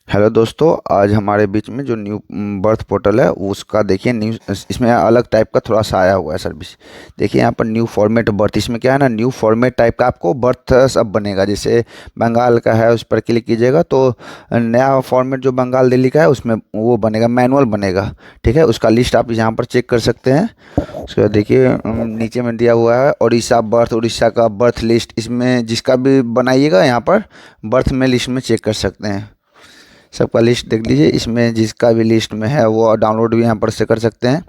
Hello दोस्तों, आज हमारे बीच में जो न्यू बर्थ पोर्टल है उसका देखिए न्यू इसमें अलग टाइप का थोड़ा सा आया हुआ है सर्विस। देखिए यहाँ पर न्यू फॉर्मेट बर्थ, इसमें क्या है ना, न्यू फॉर्मेट टाइप का आपको बर्थ सब बनेगा। जैसे बंगाल का है उस पर क्लिक कीजिएगा तो नया फॉर्मेट जो बंगाल दिल्ली का है उसमें वो बनेगा, मैनुअल बनेगा। ठीक है, उसका लिस्ट आप यहाँ पर चेक कर सकते हैं। उसके बाद देखिए नीचे में दिया हुआ है उड़ीसा बर्थ, उड़ीसा का बर्थ लिस्ट। इसमें जिसका भी बनाइएगा यहाँ पर बर्थ में लिस्ट में चेक कर सकते हैं। सबका लिस्ट देख लीजिए, इसमें जिसका भी लिस्ट में है वो डाउनलोड भी यहाँ पर से कर सकते हैं।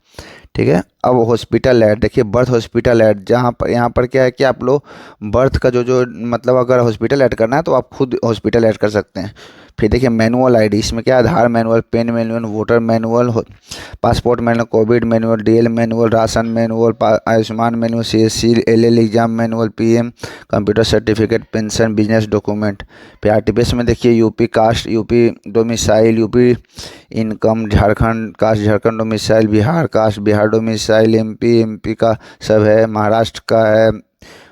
ठीक है, अब हॉस्पिटल ऐड देखिए, बर्थ हॉस्पिटल ऐड। जहाँ पर यहाँ पर क्या है कि आप लोग बर्थ का जो जो मतलब अगर हॉस्पिटल ऐड करना है तो आप खुद हॉस्पिटल ऐड कर सकते हैं। फिर देखिए मैनुअल आईडी, इसमें क्या है, Aadhaar manual, PAN manual, voter manual, passport manual, covid manual, DL manual, ration manual, Ayushman manual, CSC, LL exam manual, PM computer certificate, pension, business document. फिर आरटीपीएस में देखिए UP caste, UP domicile, UP income, Jharkhand caste, Jharkhand domicile, Bihar caste, Bihar domicile, MP का सब है, महाराष्ट्र का है,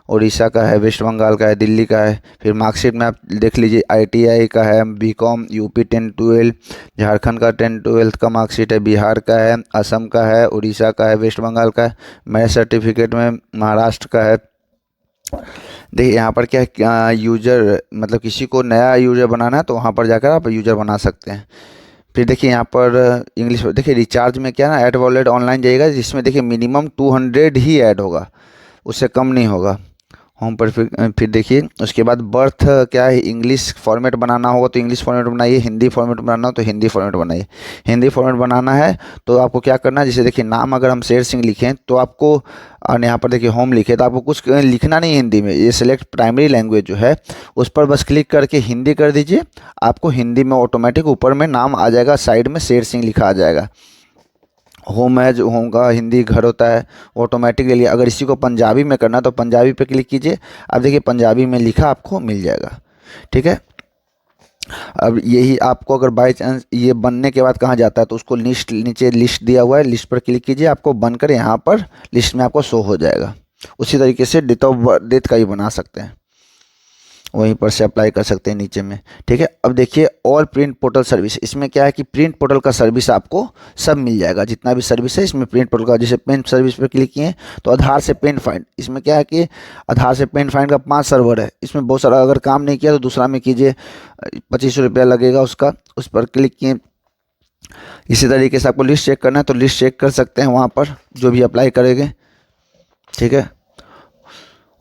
उड़ीसा का है, वेस्ट बंगाल का है, दिल्ली का है। फिर मार्कशीट में आप देख लीजिए, आईटीआई का है, बीकॉम, यूपी 10-12, झारखंड का 10-12 का मार्कशीट है, बिहार का है, असम का है, उड़ीसा का है, वेस्ट बंगाल का है। मैरिज सर्टिफिकेट में महाराष्ट्र का है। देखिए यहाँ पर क्या है, यूजर मतलब किसी को नया यूजर बनाना है तो वहाँ पर जाकर आप यूजर बना सकते हैं। फिर देखिए यहाँ पर इंग्लिश, देखिए रिचार्ज में क्या है ना, ऐड वॉलेट ऑनलाइन जाइएगा, जिसमें देखिए मिनिमम 200 ही ऐड होगा, उससे कम नहीं होगा। होम पर फिर देखिए उसके बाद बर्थ क्या है, इंग्लिश फॉर्मेट बनाना होगा तो इंग्लिश फॉर्मेट बनाइए, हिंदी फॉर्मेट बनाना हो तो हिंदी फॉर्मेट बनाइए। हिंदी फॉर्मेट बनाना है तो आपको क्या करना है, जैसे देखिए नाम अगर हम शेर सिंह लिखें तो आपको, और यहाँ पर देखिए होम लिखे तो आपको कुछ लिखना नहीं है हिंदी में, ये सेलेक्ट प्राइमरी लैंग्वेज जो है उस पर बस क्लिक करके हिंदी कर दीजिए। आपको हिंदी में ऑटोमेटिक ऊपर में नाम आ जाएगा, साइड में शेर सिंह लिखा आ जाएगा। होम है, जो होम का हिंदी घर होता है ऑटोमेटिकली। अगर इसी को पंजाबी में करना है तो पंजाबी पे क्लिक कीजिए, अब देखिए पंजाबी में लिखा आपको मिल जाएगा। ठीक है, अब यही आपको अगर बाई चांस ये बनने के बाद कहाँ जाता है तो उसको लिस्ट, नीचे लिस्ट दिया हुआ है, लिस्ट पर क्लिक कीजिए, आपको बनकर यहाँ पर लिस्ट में आपको शो हो जाएगा। उसी तरीके से डेट ऑफ डेथ का ही बना सकते हैं, वहीं पर से अप्लाई कर सकते हैं नीचे में। ठीक है, अब देखिए और प्रिंट पोर्टल सर्विस, इसमें क्या है कि प्रिंट पोर्टल का सर्विस आपको सब मिल जाएगा, जितना भी सर्विस है इसमें प्रिंट पोर्टल का। जैसे पेन सर्विस पर क्लिक किए तो आधार से पेन फाइंड, इसमें क्या है कि आधार से पेन फाइंड का 5 सर्वर है, इसमें बहुत सारा, अगर काम नहीं किया तो दूसरा में कीजिए, 25 रुपया लगेगा उसका, उस पर क्लिक किए। इसी तरीके से आपको लिस्ट चेक करना है तो लिस्ट चेक कर सकते हैं वहाँ पर जो भी अप्लाई करेंगे। ठीक है,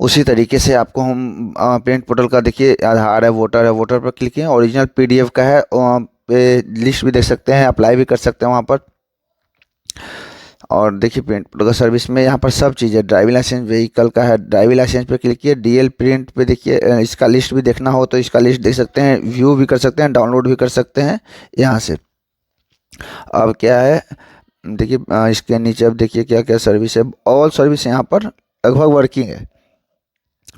उसी तरीके से आपको हम पेरेंट पोर्टल का देखिए, आधार है, वोटर है, वोटर पर क्लिक किए, ओरिजिनल पीडीएफ का है, पे लिस्ट भी देख सकते हैं, अप्लाई भी कर सकते हैं वहाँ पर। और देखिए पेरेंट पोर्टल का सर्विस में यहाँ पर सब चीज़ें, ड्राइविंग लाइसेंस, व्हीकल का है, ड्राइविंग लाइसेंस पे क्लिक किए, डीएल प्रिंट पे देखिए, इसका लिस्ट भी देखना हो तो इसका लिस्ट देख सकते हैं, व्यू भी कर सकते हैं, डाउनलोड भी कर सकते हैं यहाँ से। अब क्या है, देखिए इसके नीचे अब देखिए क्या क्या सर्विस है, ऑल सर्विस यहाँ पर लगभग वर्किंग है।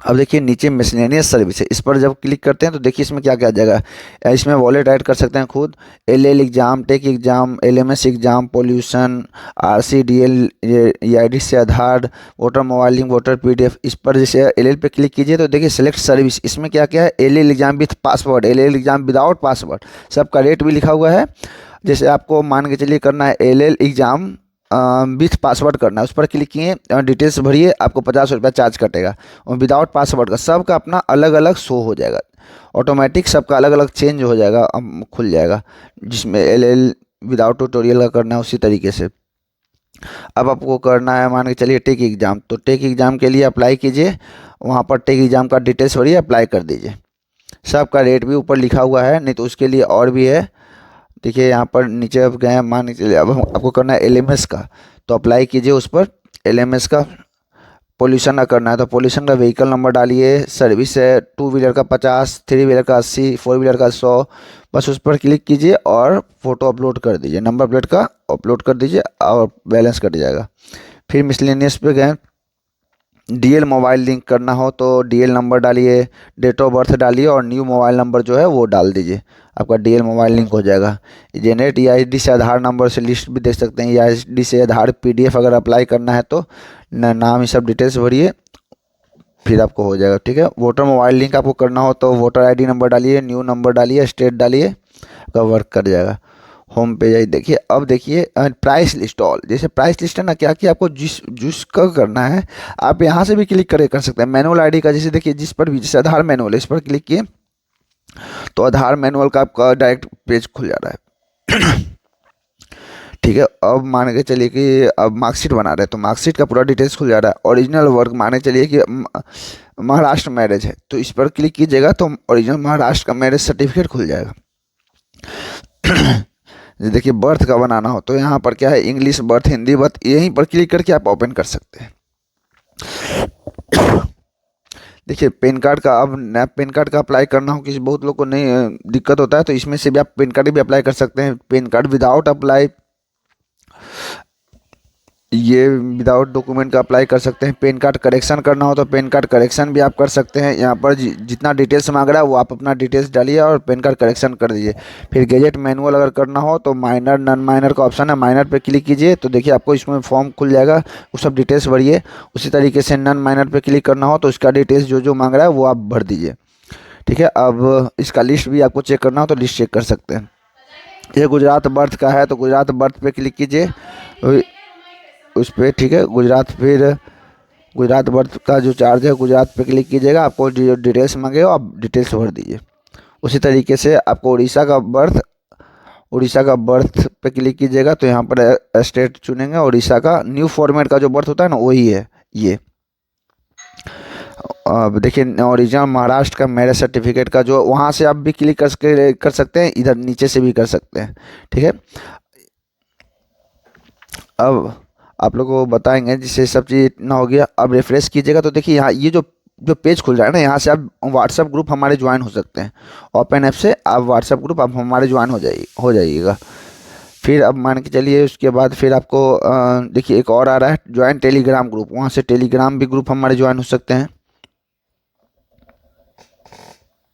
अब देखिए नीचे मिसलेनियस सर्विस है, इस पर जब क्लिक करते हैं तो देखिए इसमें क्या क्या आ जाएगा। इसमें वॉलेट ऐड कर सकते हैं खुद, LL exam, tech exam, LMS exam, pollution, RC, DL, EID से Aadhaar, voter mobile link, voter PDF. इस पर जैसे एलएल पे क्लिक कीजिए तो देखिए सेलेक्ट सर्विस, इसमें क्या क्या है, LL exam with password, LL exam without password, सबका रेट भी लिखा हुआ है। जैसे आपको मान के चलिए करना है एलएल एग्जाम विथ पासवर्ड करना है, उस पर क्लिक किए, डिटेल्स भरिए, आपको 50 रुपया चार्ज कटेगा। और विदाउट पासवर्ड का सबका अपना अलग अलग शो हो जाएगा, ऑटोमेटिक सबका अलग अलग चेंज हो जाएगा, खुल जाएगा। जिसमें एल विदाउट ट्यूटोरियल का करना है उसी तरीके से। अब आपको करना है, मान के चलिए टेक एग्ज़ाम, तो टेक एग्ज़ाम के लिए अप्लाई कीजिए, वहाँ पर टेक एग्ज़ाम का डिटेल्स भरिए, अप्लाई कर दीजिए। सबका रेट भी ऊपर लिखा हुआ है, नहीं तो उसके लिए और भी है। देखिए यहाँ पर नीचे अब गए, मान के चलिए अब आपको करना है एलएमएस का, तो अप्लाई कीजिए उस पर एलएमएस का। पोल्यूशन का करना है तो पोल्यूशन का व्हीकल नंबर डालिए, सर्विस है, 2 व्हीलर का 50, 3 व्हीलर का 80, 4 व्हीलर का 100, बस उस पर क्लिक कीजिए और फोटो अपलोड कर दीजिए, नंबर प्लेट का अपलोड कर दीजिए और बैलेंस कट जाएगा। फिर मिसलेनियस पे गए, डीएल मोबाइल लिंक करना हो तो डीएल नंबर डालिए, डेट ऑफ बर्थ डालिए और न्यू मोबाइल नंबर जो है वो डाल दीजिए, आपका डीएल मोबाइल लिंक हो जाएगा। जेनरेट ईआईडी से आधार नंबर से लिस्ट भी देख सकते हैं, ईआईडी से आधार पीडीएफ अगर अप्लाई करना है तो नाम ये सब डिटेल्स भरिए, फिर आपको हो जाएगा। ठीक है, वोटर मोबाइल लिंक आपको करना हो तो वोटर आईडी नंबर डालिए, न्यू नंबर डालिए, स्टेट डालिए, आपका वर्क कर जाएगा। होम पे जाइए, देखिए अब देखिए प्राइस लिस्ट ऑल, जैसे प्राइस लिस्ट है ना, क्या कि आपको जिसका करना है आप यहाँ से भी क्लिक कर सकते हैं। मैनुअल आईडी का जैसे देखिए जिस पर भी, जैसे आधार मैनुअल है, इस पर क्लिक किए तो आधार मैनुअल का आपका डायरेक्ट पेज खुल जा रहा है। ठीक है, अब मान के चलिए कि अब मार्कशीट बना रहे हैं तो मार्कशीट का पूरा डिटेल्स खुल जा रहा है। ओरिजिनल वर्क मान के चलिए कि महाराष्ट्र मैरिज है, तो इस पर क्लिक कीजिएगा तो ओरिजिनल महाराष्ट्र का मैरिज सर्टिफिकेट खुल जाएगा। देखिए बर्थ का बनाना हो तो यहाँ पर क्या है, इंग्लिश बर्थ, हिंदी बर्थ, यहीं पर क्लिक करके आप ओपन कर सकते हैं। देखिए पैन कार्ड का, अब नया पैन कार्ड का अप्लाई करना हो, किसी बहुत लोग को नहीं दिक्कत होता है तो इसमें से भी आप पैन कार्ड भी अप्लाई कर सकते हैं। पैन कार्ड विदाउट अप्लाई, ये विदाउट डॉक्यूमेंट का अप्लाई कर सकते हैं। पैन कार्ड करेक्शन करना हो तो पैन कार्ड करेक्शन भी आप कर सकते हैं। यहाँ पर जितना डिटेल्स मांग रहा है वो आप अपना डिटेल्स डालिए और पैन कार्ड करेक्शन कर दीजिए। फिर गैजेट मैनुअल अगर करना हो तो माइनर नॉन माइनर का ऑप्शन है, माइनर पे क्लिक कीजिए तो देखिए आपको इसमें फॉर्म खुल जाएगा, वो सब डिटेल्स भरिए। उसी तरीके से नॉन माइनर पे क्लिक करना हो तो उसका डिटेल्स जो जो मांग रहा है वो आप भर दीजिए। ठीक है, अब इसका लिस्ट भी आपको चेक करना हो तो लिस्ट चेक कर सकते हैं। ये गुजरात बर्थ का है तो गुजरात बर्थ पे क्लिक कीजिए उस पर। ठीक है, गुजरात, फिर गुजरात बर्थ का जो चार्ज है गुजरात पे क्लिक कीजिएगा, आपको जो डिटेल्स मांगे हो आप डिटेल्स भर दीजिए। उसी तरीके से आपको उड़ीसा का बर्थ पे क्लिक कीजिएगा तो यहाँ पर स्टेट चुनेंगे, उड़ीसा का न्यू फॉर्मेट का जो बर्थ होता है ना वही है ये। अब देखिए ओरिजिनल महाराष्ट्र का मैरिज सर्टिफिकेट का जो, वहाँ से आप भी क्लिक कर सकते हैं, इधर नीचे से भी कर सकते हैं। ठीक है, अब आप लोगों को बताएंगे जिससे सब चीज़ इतना हो गया। अब रिफ्रेश कीजिएगा तो देखिए यहाँ ये जो जो पेज खुल रहा है ना, यहाँ से आप व्हाट्सएप ग्रुप हमारे ज्वाइन हो सकते हैं। ओपन ऐप से आप व्हाट्सएप ग्रुप आप हमारे ज्वाइन हो जाइएगा। फिर अब मान के चलिए उसके बाद फिर आपको देखिए एक और आ रहा है ज्वाइन टेलीग्राम ग्रुप, वहाँ से टेलीग्राम भी ग्रुप हमारे ज्वाइन हो सकते हैं।